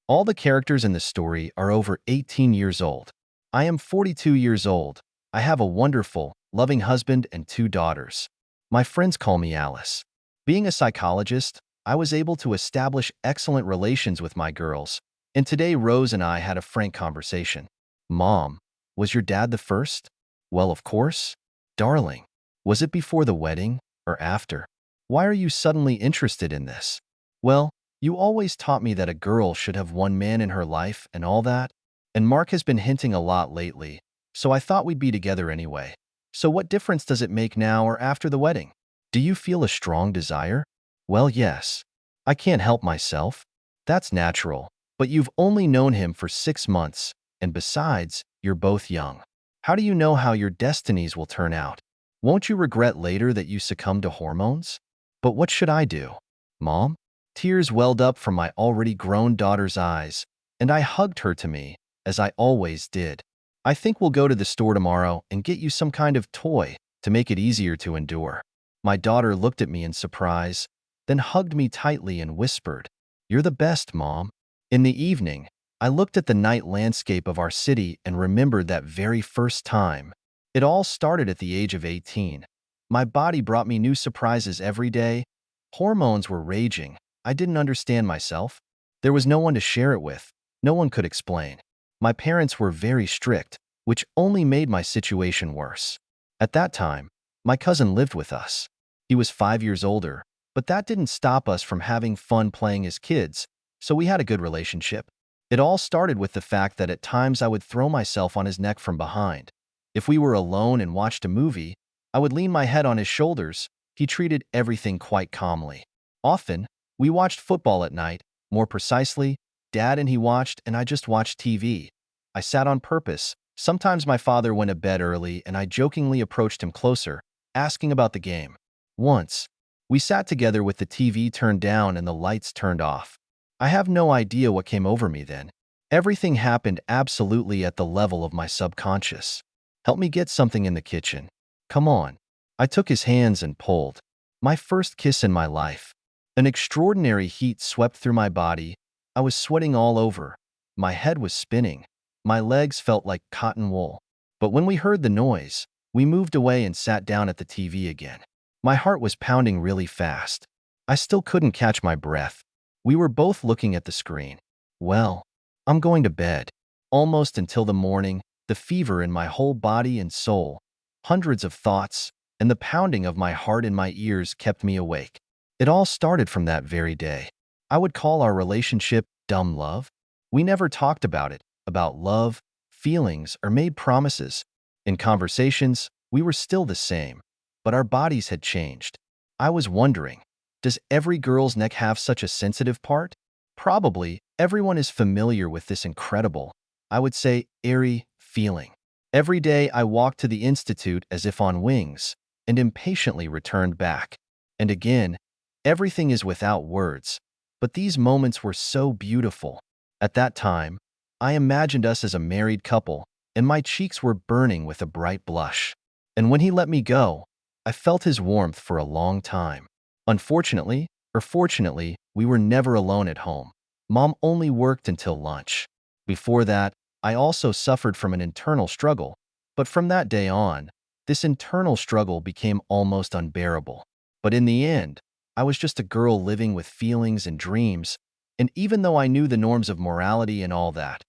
All the characters in the story are over 18 years old. I am 42 years old. I have a wonderful, loving husband and two daughters. My friends call me Alice. Being a psychologist, I was able to establish excellent relations with my girls, and today Rose and I had a frank conversation. Mom, was your dad the first? Well, of course. Darling, was it before the wedding or after? Why are you suddenly interested in this? Well, you always taught me that a girl should have one man in her life and all that, and Mark has been hinting a lot lately, so I thought we'd be together anyway. So what difference does it make now or after the wedding? Do you feel a strong desire? Well, yes. I can't help myself. That's natural, but you've only known him for 6 months, and besides, you're both young. How do you know how your destinies will turn out? Won't you regret later that you succumbed to hormones? But what should I do? Mom? Tears welled up from my already grown daughter's eyes, and I hugged her to me, as I always did. I think we'll go to the store tomorrow and get you some kind of toy to make it easier to endure. My daughter looked at me in surprise, then hugged me tightly and whispered, "You're the best, Mom." In the evening, I looked at the night landscape of our city and remembered that very first time. It all started at the age of 18. My body brought me new surprises every day. Hormones were raging. I didn't understand myself. There was no one to share it with. No one could explain. My parents were very strict, which only made my situation worse. At that time, my cousin lived with us. He was 5 years older, but that didn't stop us from having fun playing as kids, so we had a good relationship. It all started with the fact that at times I would throw myself on his neck from behind. If we were alone and watched a movie, I would lean my head on his shoulders. He treated everything quite calmly. Often, we watched football at night. More precisely, Dad and he watched, and I just watched TV. I sat on purpose. Sometimes my father went to bed early, and I jokingly approached him closer, asking about the game. Once, we sat together with the TV turned down and the lights turned off. I have no idea what came over me then. Everything happened absolutely at the level of my subconscious. Help me get something in the kitchen. Come on. I took his hands and pulled. My first kiss in my life. An extraordinary heat swept through my body. I was sweating all over. My head was spinning. My legs felt like cotton wool. But when we heard the noise, we moved away and sat down at the TV again. My heart was pounding really fast. I still couldn't catch my breath. We were both looking at the screen. Well, I'm going to bed. Almost until the morning, the fever in my whole body and soul, hundreds of thoughts, and the pounding of my heart in my ears kept me awake. It all started from that very day. I would call our relationship dumb love. We never talked about love, feelings, or made promises. In conversations, we were still the same, but our bodies had changed. I was wondering, does every girl's neck have such a sensitive part? Probably everyone is familiar with this incredible, I would say airy, feeling. Every day I walked to the institute as if on wings, and impatiently returned back. And again, everything is without words, but these moments were so beautiful. At that time, I imagined us as a married couple, and my cheeks were burning with a bright blush. And when he let me go, I felt his warmth for a long time. Unfortunately, or fortunately, we were never alone at home. Mom only worked until lunch. Before that, I also suffered from an internal struggle, but from that day on, this internal struggle became almost unbearable. But in the end, I was just a girl living with feelings and dreams, and even though I knew the norms of morality and all that,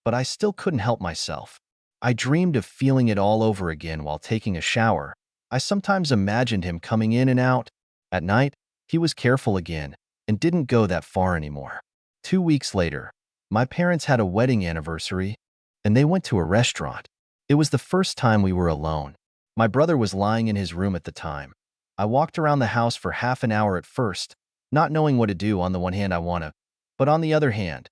but I still couldn't help myself. I dreamed of feeling it all over again while taking a shower. I sometimes imagined him coming in and out. At night, he was careful again and didn't go that far anymore. 2 weeks later, my parents had a wedding anniversary, and they went to a restaurant. It was the first time we were alone. My brother was lying in his room at the time. I walked around the house for half an hour at first, not knowing what to do. On the one hand, I wanna, but on the other hand,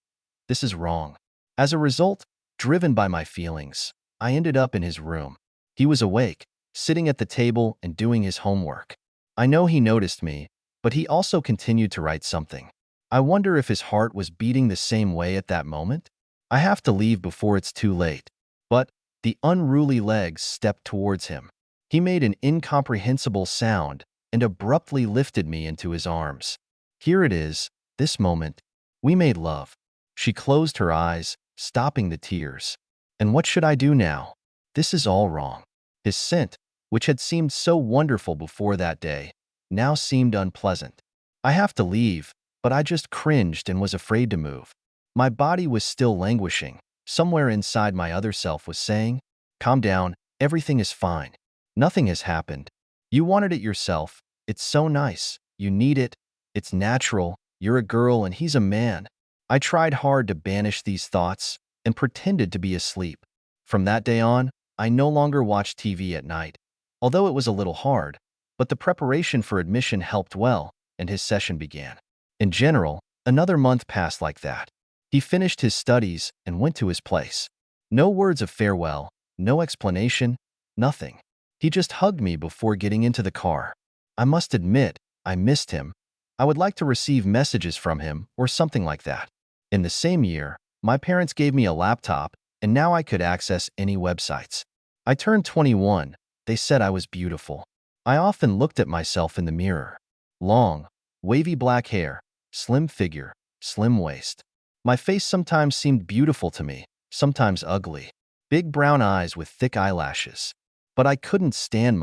this is wrong. As a result, driven by my feelings, I ended up in his room. He was awake, sitting at the table and doing his homework. I know he noticed me, but he also continued to write something. I wonder if his heart was beating the same way at that moment? I have to leave before it's too late. But the unruly legs stepped towards him. He made an incomprehensible sound and abruptly lifted me into his arms. Here it is, this moment. We made love. She closed her eyes, stopping the tears. And what should I do now? This is all wrong. His scent, which had seemed so wonderful before that day, now seemed unpleasant. I have to leave, but I just cringed and was afraid to move. My body was still languishing. Somewhere inside my other self was saying, "Calm down, everything is fine. Nothing has happened. You wanted it yourself. It's so nice. You need it. It's natural. You're a girl and he's a man." I tried hard to banish these thoughts and pretended to be asleep. From that day on, I no longer watched TV at night, although it was a little hard, but the preparation for admission helped well, and his session began. In general, another month passed like that. He finished his studies and went to his place. No words of farewell, no explanation, nothing. He just hugged me before getting into the car. I must admit, I missed him. I would like to receive messages from him or something like that. In the same year, my parents gave me a laptop, and now I could access any websites. I turned 21. They said I was beautiful. I often looked at myself in the mirror. Long, wavy black hair, slim figure, slim waist. My face sometimes seemed beautiful to me, sometimes ugly. Big brown eyes with thick eyelashes. But I couldn't stand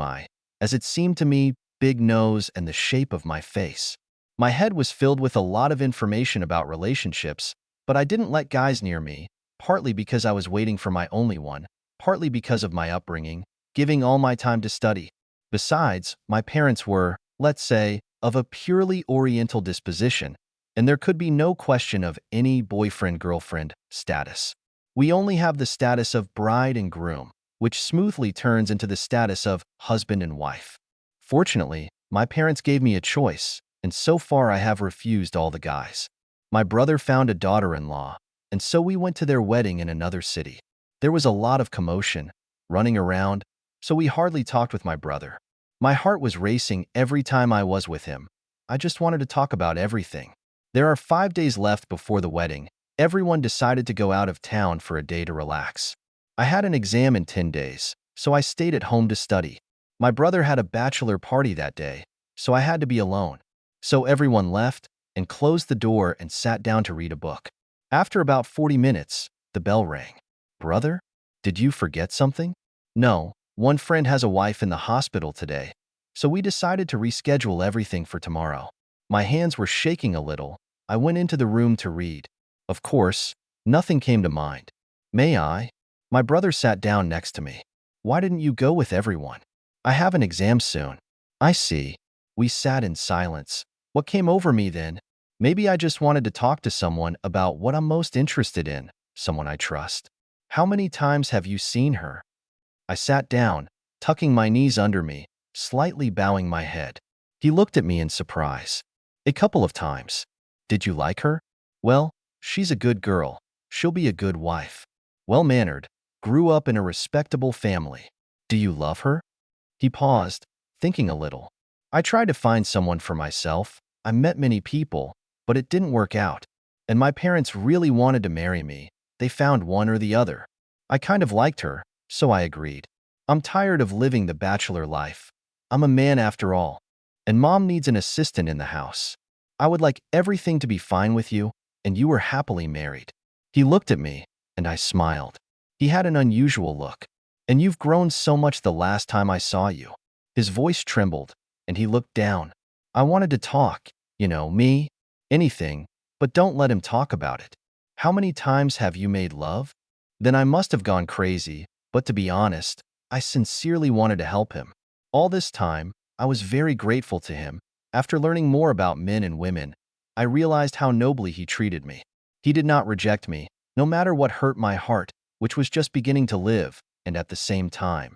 as it seemed to me, big nose and the shape of my face. My head was filled with a lot of information about relationships, but I didn't let guys near me, partly because I was waiting for my only one, partly because of my upbringing, giving all my time to study. Besides, my parents were, let's say, of a purely Oriental disposition, and there could be no question of any boyfriend-girlfriend status. We only have the status of bride and groom, which smoothly turns into the status of husband and wife. Fortunately, my parents gave me a choice, and so far I have refused all the guys. My brother found a daughter-in-law, and so we went to their wedding in another city. There was a lot of commotion, running around, so we hardly talked with my brother. My heart was racing every time I was with him. I just wanted to talk about everything. There are 5 days left before the wedding. Everyone decided to go out of town for a day to relax. I had an exam in 10 days, so I stayed at home to study. My brother had a bachelor party that day, so I had to be alone. So everyone left and closed the door and sat down to read a book. After about 40 minutes, the bell rang. "Brother, did you forget something?" "No, one friend has a wife in the hospital today, so we decided to reschedule everything for tomorrow." My hands were shaking a little. I went into the room to read. Of course, nothing came to mind. "May I?" My brother sat down next to me. "Why didn't you go with everyone?" "I have an exam soon." "I see." We sat in silence. What came over me then? Maybe I just wanted to talk to someone about what I'm most interested in, someone I trust. "How many times have you seen her?" I sat down, tucking my knees under me, slightly bowing my head. He looked at me in surprise. "A couple of times." "Did you like her?" "Well, she's a good girl. She'll be a good wife. Well-mannered, grew up in a respectable family." "Do you love her?" He paused, thinking a little. "I tried to find someone for myself. I met many people, but it didn't work out. And my parents really wanted to marry me. They found one or the other. I kind of liked her, so I agreed. I'm tired of living the bachelor life. I'm a man after all. And Mom needs an assistant in the house. I would like everything to be fine with you, and you were happily married." He looked at me, and I smiled. He had an unusual look. "And you've grown so much the last time I saw you." His voice trembled, and he looked down. I wanted to talk, me, anything, but don't let him talk about it. "How many times have you made love?" Then I must have gone crazy, but to be honest, I sincerely wanted to help him. All this time, I was very grateful to him. After learning more about men and women, I realized how nobly he treated me. He did not reject me, no matter what hurt my heart, which was just beginning to live, and at the same time,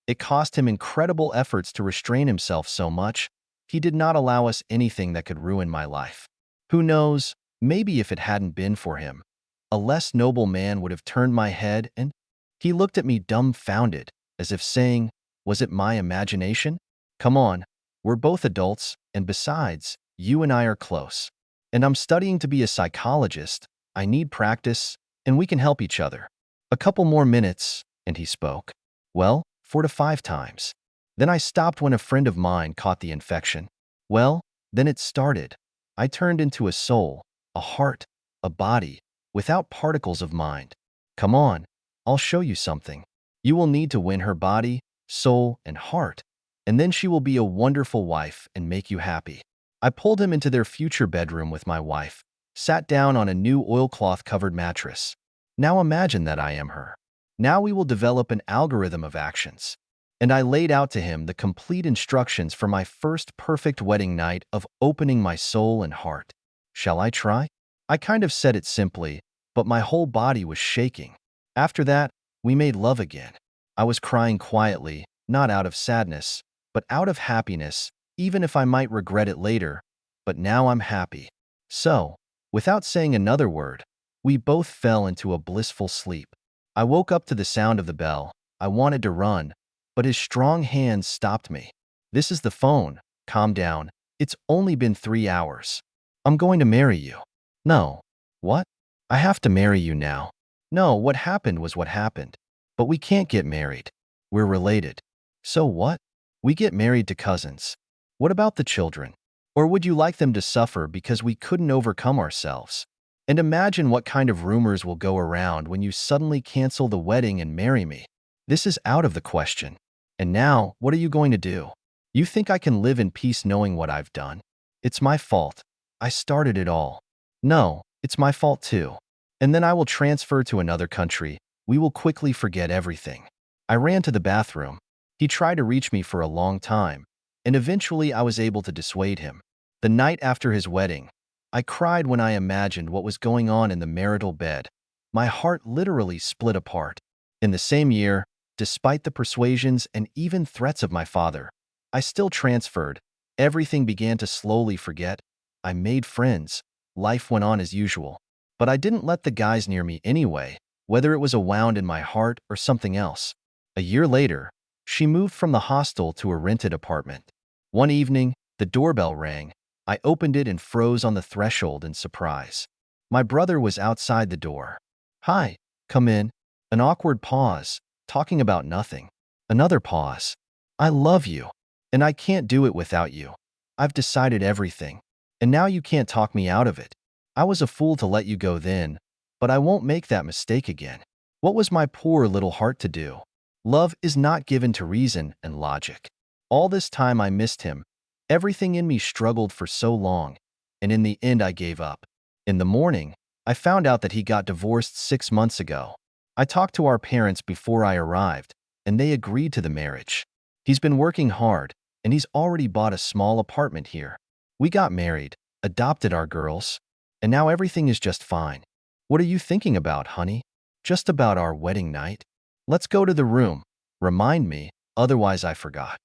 it cost him incredible efforts to restrain himself so much. He did not allow us anything that could ruin my life. Who knows, maybe if it hadn't been for him, a less noble man would have turned my head and he looked at me dumbfounded, as if saying, "Was it my imagination? Come on, we're both adults, and besides, you and I are close. And I'm studying to be a psychologist. I need practice, and we can help each other. A couple more minutes," and he spoke. "Well, 4 to 5 times." Then I stopped when a friend of mine caught the infection. Well, then it started. I turned into a soul, a heart, a body, without particles of mind. Come on, I'll show you something. You will need to win her body, soul, and heart, and then she will be a wonderful wife and make you happy. I pulled him into their future bedroom with my wife, sat down on a new oilcloth-covered mattress. Now imagine that I am her. Now we will develop an algorithm of actions. And I laid out to him the complete instructions for my first perfect wedding night of opening my soul and heart. Shall I try? I kind of said it simply, but my whole body was shaking. After that, we made love again. I was crying quietly, not out of sadness, but out of happiness, even if I might regret it later. But now I'm happy. So, without saying another word, we both fell into a blissful sleep. I woke up to the sound of the bell. I wanted to run, but his strong hands stopped me. This is the phone. Calm down. It's only been 3 hours. I'm going to marry you. No. What? I have to marry you now. No, what happened was what happened. But we can't get married. We're related. So what? We get married to cousins. What about the children? Or would you like them to suffer because we couldn't overcome ourselves? And imagine what kind of rumors will go around when you suddenly cancel the wedding and marry me. This is out of the question. And now, what are you going to do? You think I can live in peace knowing what I've done? It's my fault. I started it all. No, it's my fault too. And then I will transfer to another country. We will quickly forget everything. I ran to the bathroom. He tried to reach me for a long time, and eventually I was able to dissuade him. The night after his wedding, I cried when I imagined what was going on in the marital bed. My heart literally split apart. In the same year, despite the persuasions and even threats of my father, I still transferred. Everything began to slowly forget. I made friends. Life went on as usual. But I didn't let the guys near me anyway, whether it was a wound in my heart or something else. A year later, she moved from the hostel to a rented apartment. One evening, the doorbell rang. I opened it and froze on the threshold in surprise. My brother was outside the door. Hi, come in. An awkward pause, talking about nothing. Another pause. I love you, and I can't do it without you. I've decided everything, and now you can't talk me out of it. I was a fool to let you go then, but I won't make that mistake again. What was my poor little heart to do? Love is not given to reason and logic. All this time I missed him. Everything in me struggled for so long, and in the end I gave up. In the morning, I found out that he got divorced 6 months ago. I talked to our parents before I arrived, and they agreed to the marriage. He's been working hard, and he's already bought a small apartment here. We got married, adopted our girls, and now everything is just fine. What are you thinking about, honey? Just about our wedding night? Let's go to the room. Remind me, otherwise I forgot.